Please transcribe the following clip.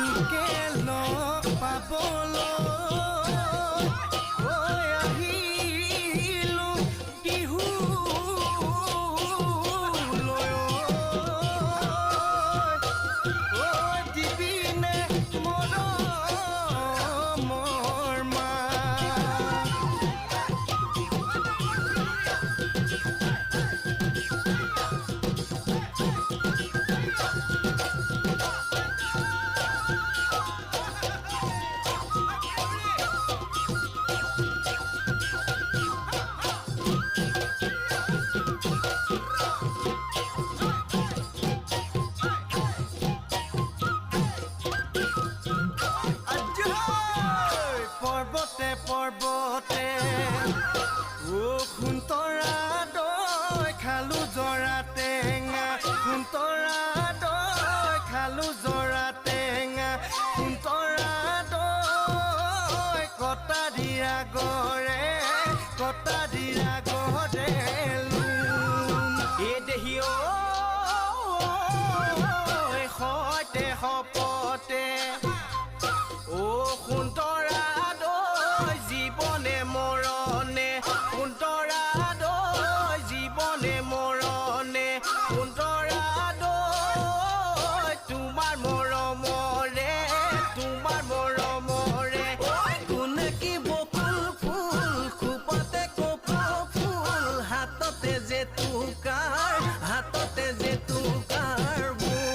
তোকে লগ পাবলৈ আহিলো বিহুলৈ দিবিনে মৰমৰ মাত পৰ্বতে পৰ্বতে সোণতৰা দৈ খালো জৰা টেঙা সোণতৰা দৈ খালো জৰা টেঙা সোণতৰা দৈ কটা দিয়া গৰে এই দেহি সৈতে সপতে সোণতৰা দৈ জীৱনে মৰণে সোণতৰা দৈ জীৱনে মৰণে সোণতৰা দৈ তোমাৰ মৰমৰে কোনে কি বকুল ফুল খোপতে কপৌ ফুল হাততে জেতুকাৰ বুল